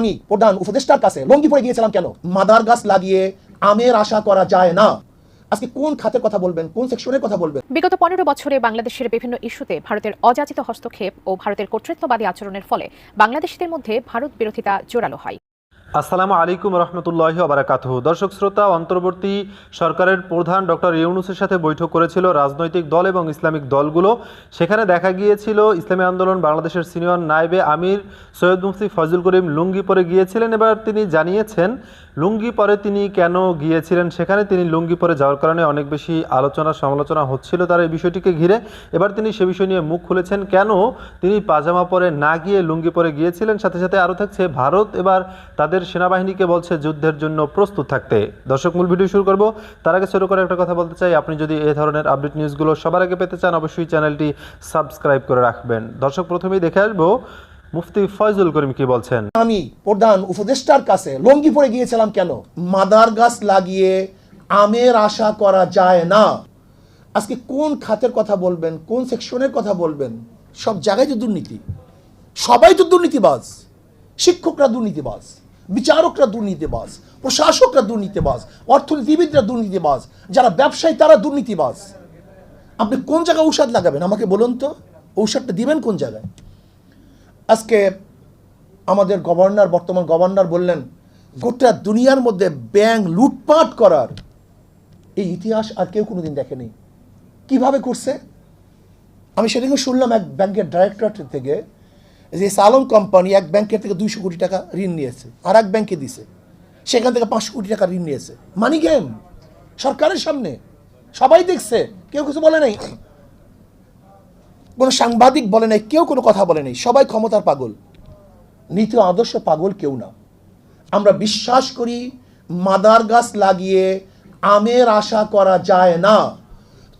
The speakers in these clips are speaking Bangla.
আমি প্রধান উপদেষ্টার কাছে লঙ্গি পরে গিয়েছিলাম কেন? মাদার গাছ লাগিয়ে আমের আশা করা যায় না। আজকে কোন খাতের কথা বলবেন, কোন সেকশনের কথা বলবেন? বিগত 15 বছরে বাংলাদেশের বিভিন্ন ইস্যুতে ভারতের অযাচিত হস্তক্ষেপ ও ভারতের কর্তৃত্ববাদী আচরণের ফলে বাংলাদেশিদের মধ্যে ভারত বিরোধিতা জোরালো হয়। আসসালামু আলাইকুম রহমতুল্লাহি ওয়া বারাকাতুহু। দর্শক শ্রোতা, অন্তর্বর্তী সরকারের প্রধান ডক্টর ইউনূসের সাথে বৈঠক করেছিল রাজনৈতিক দল এবং ইসলামিক দলগুলো। সেখানে দেখা গিয়েছিল ইসলামী আন্দোলন বাংলাদেশের সিনিয়র নায়েবে আমির সৈয়দ মুফতি ফয়জুল করিম লুঙ্গি পরে গিয়েছিলেন। এবার তিনি জানিয়েছেন লুঙ্গি পরে তিনি কেন গিয়েছিলেন। সেখানে তিনি লুঙ্গি পরে যাওয়ার কারণে অনেক বেশি আলোচনা সমালোচনা হচ্ছিল তার এই বিষয়টিকে ঘিরে। এবার তিনি সে বিষয় নিয়ে মুখ খুলেছেন, কেন তিনি পাজামা পরে না গিয়ে লুঙ্গি পরে গিয়েছিলেন। সাথে সাথে আরও থাকছে, ভারত এবার তাদের সেনাবাহিনীকে বলছে যুদ্ধের জন্য প্রস্তুত থাকতে। দর্শক, মূল ভিডিও শুরু করব তার আগে শুরু করে একটা কথা বলতে চাই, আপনি যদি এই ধরনের আপডেট নিউজগুলো সবার আগে পেতে চান অবশ্যই চ্যানেলটি সাবস্ক্রাইব করে রাখবেন। দর্শক, প্রথমেই দেখে আসবো মুফতি ফয়জুল করিম কি বলছেন। আমি প্রধান উপদেষ্টার কাছে লঙ্গি পরে গিয়েছিলাম কেন? মাদার গাছ লাগিয়ে আমের আশা করা যায় না। আজকে কোন খাতের কথা বলবেন, কোন সেকশনের কথা বলবেন? সব জায়গায় তো দুর্নীতি, সবাই তো দুর্নীতিবাজ। শিক্ষকরা দুর্নীতিবাজ, বিচারকরা দুর্নীতিবাজ, প্রশাসকরা দুর্নীতিবাজ, অর্থনীতিবিদরা দুর্নীতিবাজ, যারা ব্যবসায়ী তারা দুর্নীতিবাজ। আপনি কোন জায়গায় ঔষধ লাগাবেন আমাকে বলুন তো? ঔষধটা দিবেন কোন জায়গায়? আজকে আমাদের গভর্নর, বর্তমান গভর্নর বললেন গোটা দুনিয়ার মধ্যে ব্যাংক লুটপাট করার এই ইতিহাস আর কেউ কোনোদিন দেখেনি। কিভাবে করছে? আমি সেদিনও শুনলাম এক ব্যাংকের ডাইরেক্টর থেকে যে সালন কোম্পানি এক ব্যাংকের থেকে 200 কোটি টাকা ঋণ নিয়েছে, আর এক ব্যাংকে দিছে, সেখান থেকে 500 কোটি টাকা ঋণ নিয়েছে। মানি গেম সরকারের সামনে, সবাই দেখছে, কেউ কিছু বলে নাই, কোনো সাংবাদিক বলে নাই, কেউ কোনো কথা বলে নাই। সবাই ক্ষমতার পাগল, নীতি আদর্শ পাগল কেউ না। আমরা বিশ্বাস করি মাদার গাছ লাগিয়ে আমের আশা করা যায় না।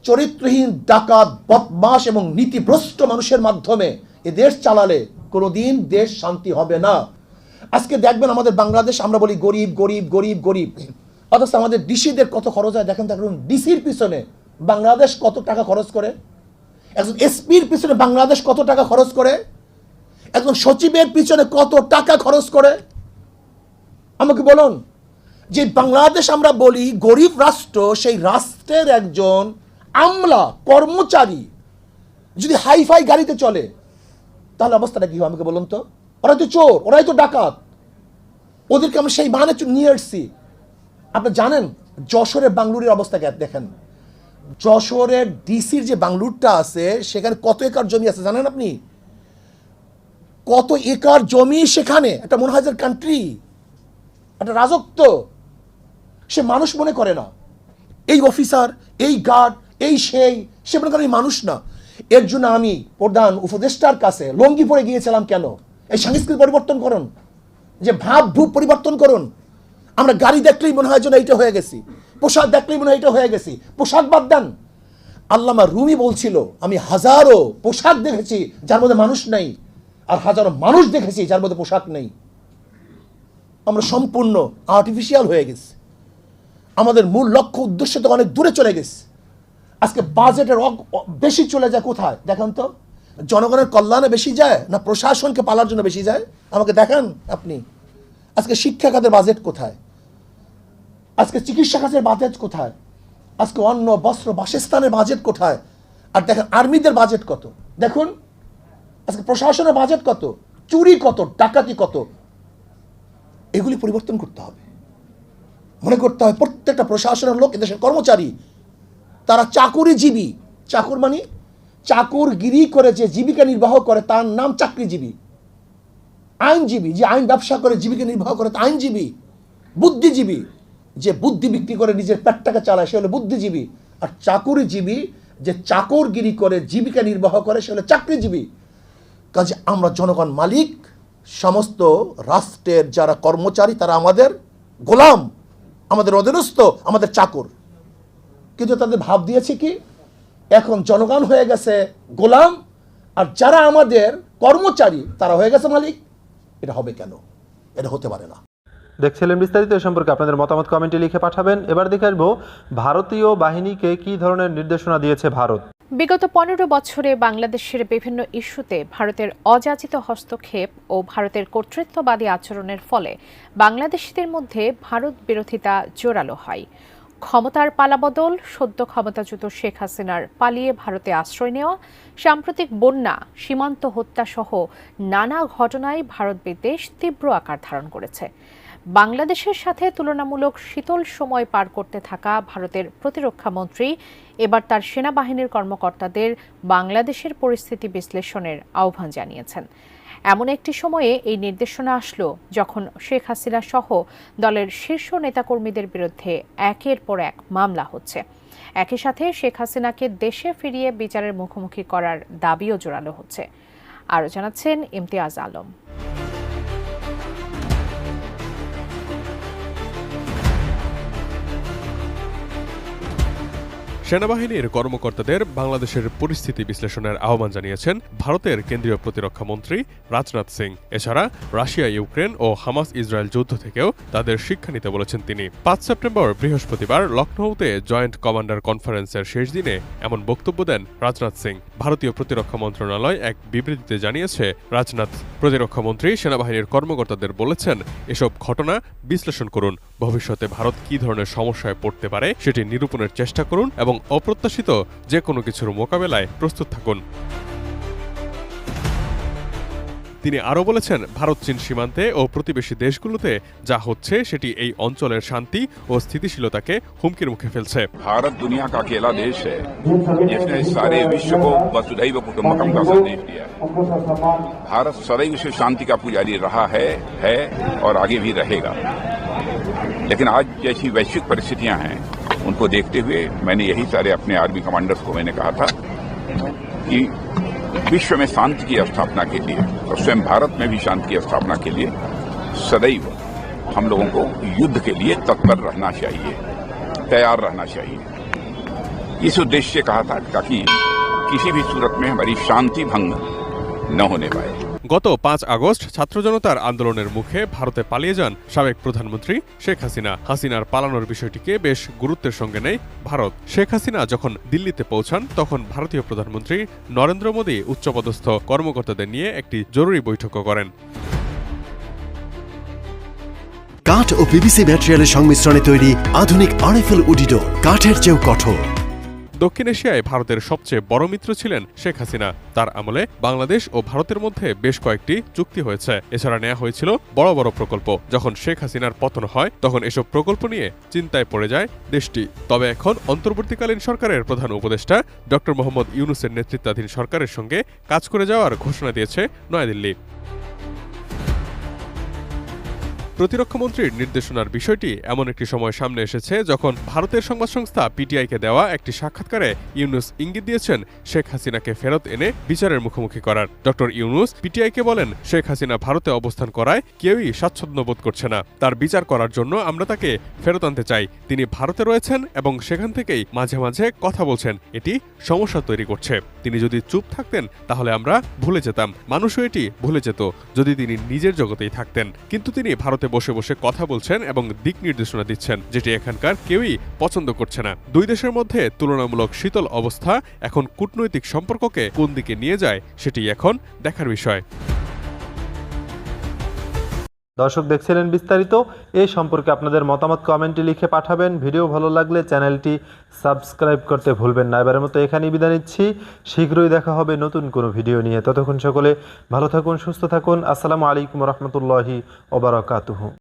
চরিত্রহীন, ডাকাত, বদমাশ এবং নীতিভ্রষ্ট মানুষের মাধ্যমে এ দেশ চালালে কোনোদিন দেশ শান্তি হবে না। আজকে দেখবেন আমাদের বাংলাদেশ, আমরা বলি গরিব গরিব গরিব গরিব, অথচ আমাদের ডিসিদের কত খরচ হয় দেখেন। দেখুন ডিসির পিছনে বাংলাদেশ কত টাকা খরচ করে, একজন এসপির পিছনে বাংলাদেশ কত টাকা খরচ করে, একজন সচিবের পিছনে কত টাকা খরচ করে। আমাকে বলুন, যে বাংলাদেশ আমরা বলি গরিব রাষ্ট্র, সেই রাষ্ট্রের একজন আমলা কর্মচারী যদি হাইফাই গাড়িতে চলে তাহলে অবস্থাটা কি হয় আমাকে বলুন তো? ওরাই তো চোর, ওরাই তো ডাকাত, ওদেরকে আমরা সেই মানে নিয়ে এসছি। আপনি জানেন যশোরের বাংলুরের অবস্থা দেখেন, যশোরের ডিসির যে বাংলুরটা আছে সেখানে কত একর জমি আছে জানেন আপনি? কত একর জমি সেখানে, একটা মনে হয় যে কান্ট্রি, একটা রাজত্ব। সে মানুষ মনে করে না, এই অফিসার, এই গার্ড, এই সেই, সে মনে করে মানুষ না। এর জন্য আমি প্রধান উপদেষ্টার কাছে লঙ্গি পরে গিয়েছিলাম কেন? এই সংস্কৃতি পরিবর্তন করুন, যে ভাব ভূপ পরিবর্তন করুন। আমরা গাড়ি দেখলেই মনে হয় যেন এইটা হয়ে গেছি, পোশাক দেখলেই মনে হয় এইটা হয়ে গেছি। পোশাক বাদ দেন, আল্লামা রুমি বলছিল আমি হাজারো পোশাক দেখেছি যার মধ্যে মানুষ নেই, আর হাজারো মানুষ দেখেছি যার মধ্যে পোশাক নেই। আমরা সম্পূর্ণ আর্টিফিশিয়াল হয়ে গেছি, আমাদের মূল লক্ষ্য উদ্দেশ্য তো অনেক দূরে চলে গেছে। আজকে বাজেটের বেশি চলে যায় কোথায় দেখেন তো? জনগণের কল্যাণে বেশি যায় না প্রশাসনকে পালার জন্য বেশি যায়? আমাকে দেখান আপনি। আজকে শিক্ষা খাতের বাজেট কোথায়? আজকে চিকিৎসা খাতের বাজেট কোথায়? আজকে অন্ন, বস্ত্র, বাসস্থানের বাজেট কোথায়? আর দেখেন আর্মিদের বাজেট কত, দেখুন আজকে প্রশাসনের বাজেট কত, চুরি কত, ডাকাতি কত। এগুলি পরিবর্তন করতে হবে। মনে করতে হয় প্রত্যেকটা প্রশাসনের লোক এদেশের কর্মচারী, তারা চাকুরিজীবী। চাকুর মানে চাকুরগিরি করে যে জীবিকা নির্বাহ করে তার নাম চাকরিজীবী। আইনজীবী যে আইন ব্যবসা করে জীবিকা নির্বাহ করে তা আইনজীবী। বুদ্ধিজীবী যে বুদ্ধি বিক্রি করে নিজের পেটটাকে চালায় সে হলো বুদ্ধিজীবী। আর চাকুরিজীবী যে চাকরগিরি করে জীবিকা নির্বাহ করে সে হলো চাকরিজীবী। কাজে আমরা জনগণ মালিক, সমস্ত রাষ্ট্রের যারা কর্মচারী তারা আমাদের গোলাম, আমাদের অধীনস্থ, আমাদের চাকর। কিন্তু তাদের ভাব দিয়েছে কি এখন জনগণ হয়ে গেছে গোলাম, আর যারা আমাদের কর্মচারী তারা হয়ে গেছে মালিক। এটা হবে কেন? এটা হতে পারে না। দেখছিলেন বিস্তারিত এ সম্পর্কে আপনাদের মতামত কমেন্টে লিখে পাঠাবেন। এবার দেখে আসবো ভারতীয় বাহিনীকে কি ধরনের নির্দেশনা দিয়েছে ভারত। বিগত ১৫ বছরে বাংলাদেশের বিভিন্ন ইস্যুতে ভারতের অযাচিত হস্তক্ষেপ ও ভারতের কর্তৃত্ববাদী আচরণের ফলে বাংলাদেশিদের মধ্যে ভারত বিরোধিতা জোরালো হয়। ক্ষমতার পালাবদল, সদ্য ক্ষমতাচ্যুত শেখ হাসিনার পালিয়ে ভারতে আশ্রয় নেওয়া, সাম্প্রতিক বন্যা, সীমান্ত হত্যাসহ নানা ঘটনায় ভারত বিদ্বেষ তীব্র আকার ধারণ করেছে। বাংলাদেশের সাথে তুলনামূলক শীতল সময় পার করতে থাকা ভারতের প্রতিরক্ষা মন্ত্রী এবার তার সেনাবাহিনীর কর্মকর্তাদের বাংলাদেশের পরিস্থিতি বিশ্লেষণের আহ্বান জানিয়েছেন। এমন একটি সময়ে এই নির্দেশনা আসলো যখন শেখ হাসিনা সহ দলের শীর্ষ নেতাকর্মীদের বিরুদ্ধে একের পর এক মামলা হচ্ছে। একই সাথে শেখ হাসিনাকে দেশে ফিরিয়ে বিচারের মুখোমুখি করার দাবিও জোরালো হচ্ছে। আরও জানাচ্ছেন ইমতিয়াজ আলম। সেনাবাহিনীর কর্মকর্তাদের বাংলাদেশের পরিস্থিতি বিশ্লেষণের আহ্বান জানিয়েছেন ভারতের কেন্দ্রীয় প্রতিরক্ষা মন্ত্রী রাজনাথ সিং। এছাড়া রাশিয়া, ইউক্রেন ও হামাস ইসরায়েল যুদ্ধ থেকেও তাদের শিক্ষা নিতে বলেছেন তিনি। ৫ সেপ্টেম্বর বৃহস্পতিবার লখনৌতে জয়েন্ট কমান্ডার কনফারেন্সের শেষ দিনে এমন বক্তব্য দেন রাজনাথ সিং। ভারতীয় প্রতিরক্ষা মন্ত্রণালয় এক বিবৃতিতে জানিয়েছে, রাজনাথ প্রতিরক্ষা মন্ত্রী সেনাবাহিনীর কর্মকর্তাদের বলেছেন, এসব ঘটনা বিশ্লেষণ করুন, ভবিষ্যতে ভারত কী ধরনের সমস্যায় পড়তে পারে সেটি নিরূপণের চেষ্টা করুন এবং অপ্রত্যাশিত যে কোনো কিছুর মোকাবেলায় প্রস্তুত থাকুন। তিনি আরও বলেছেন, ভারত চীন সীমান্তে ও প্রতিবেশী দেশগুলোতে যা হচ্ছে সেটি এই অঞ্চলের শান্তি ও স্থিতিশীলতাকে হুমকির মুখে ফেলছে। भारत दुनिया का अकेला देश है जिसने सारे विश्व को वसुधैव कुटुंबकम का संदेश दिया है। भारत सदैव से शांति का पुजारी रहा है और आगे भी रहेगा। लेकिन आज जैसी वैश्विक परिस्थितियां हैं उनको देखते हुए मैंने यही सारे अपने आर्मी कमांडर्स को मैंने कहा था कि विश्व में शांति की स्थापना के लिए और स्वयं भारत में भी शांति की स्थापना के लिए सदैव हम लोगों को युद्ध के लिए तत्पर रहना चाहिए, तैयार रहना चाहिए। इस उद्देश्य से कहा था ताकि किसी भी सूरत में हमारी शांति भंग न होने पाए। গত ৫ আগস্ট ছাত্র জনতার আন্দোলনের মুখে ভারতে পালিয়ে যান সাবেক প্রধানমন্ত্রী শেখ হাসিনা। হাসিনার পালানোর বিষয়টিকে বেশ গুরুত্বের সঙ্গে নেয় ভারত। শেখ হাসিনা যখন দিল্লিতে পৌঁছান তখন ভারতীয় প্রধানমন্ত্রী নরেন্দ্র মোদী উচ্চপদস্থ কর্মকর্তাদের নিয়ে একটি জরুরি বৈঠকও করেন। কাঠ ও পিভিসি ম্যাটেরিয়ালের সংমিশ্রণে তৈরি আধুনিক আরএফএল উডিডোর, কাঠের চেয়েও কঠোর। দক্ষিণ এশিয়ায় ভারতের সবচেয়ে বড় মিত্র ছিলেন শেখ হাসিনা। তার আমলে বাংলাদেশ ও ভারতের মধ্যে বেশ কয়েকটি চুক্তি হয়েছে। এছাড়া নেওয়া হয়েছিল বড় বড় প্রকল্প। যখন শেখ হাসিনার পতন হয় তখন এসব প্রকল্প নিয়ে চিন্তায় পড়ে যায় দেশটি। তবে এখন অন্তর্বর্তীকালীন সরকারের প্রধান উপদেষ্টা ডক্টর মোহাম্মদ ইউনূসের নেতৃত্বাধীন সরকারের সঙ্গে কাজ করে যাওয়ার ঘোষণা দিয়েছে নয়াদিল্লি। প্রতিরক্ষামন্ত্রীর নির্দেশনার বিষয়টি এমন একটি সময় সামনে এসেছে যখন ভারতের সংবাদ সংস্থা পিটিআইকে দেওয়া একটি সাক্ষাৎকারে ইউনূস ইঙ্গিত দিয়েছেন শেখ হাসিনাকে ফেরত এনে বিচারের মুখোমুখি করার। ডক্টর ইউনূস পিটিআইকে বলেন, শেখ হাসিনা ভারতে অবস্থান করায় কেউই স্বাচ্ছন্দ্য বোধ করছে না। তার বিচার করার জন্য আমরা তাকে ফেরত আনতে চাই। তিনি ভারতে রয়েছেন এবং সেখান থেকেই মাঝে মাঝে কথা বলছেন। এটি সমস্যা তৈরি করছে। তিনি যদি চুপ থাকতেন তাহলে আমরা ভুলে যেতাম। মানুষও এটি ভুলে যেত যদি তিনি নিজের জগতেই থাকতেন। কিন্তু তিনি ভারতে বসে বসে কথা বলছেন এবং দিক নির্দেশনা দিচ্ছেন, যেটি এখানকার কেউই পছন্দ করছে না। দুই দেশের মধ্যে তুলনামূলক শীতল অবস্থা এখন কূটনৈতিক সম্পর্ককে কোন দিকে নিয়ে যায় সেটি এখন দেখার বিষয়। দর্শক দেখছিলেন বিস্তারিত। এই সম্পর্কে আপনাদের মতামত কমেন্টে লিখে পাঠাবেন। ভিডিও ভালো লাগলে চ্যানেলটি সাবস্ক্রাইব করতে ভুলবেন না। এবারের মতো এখানেই বিদায় নিচ্ছি। শীঘ্রই দেখা হবে নতুন কোনো ভিডিও নিয়ে। ততক্ষণ সকলে ভালো থাকুন, সুস্থ থাকুন। আসসালামু আলাইকুম রহমতুল্লাহি ওয়া বারাকাতুহু।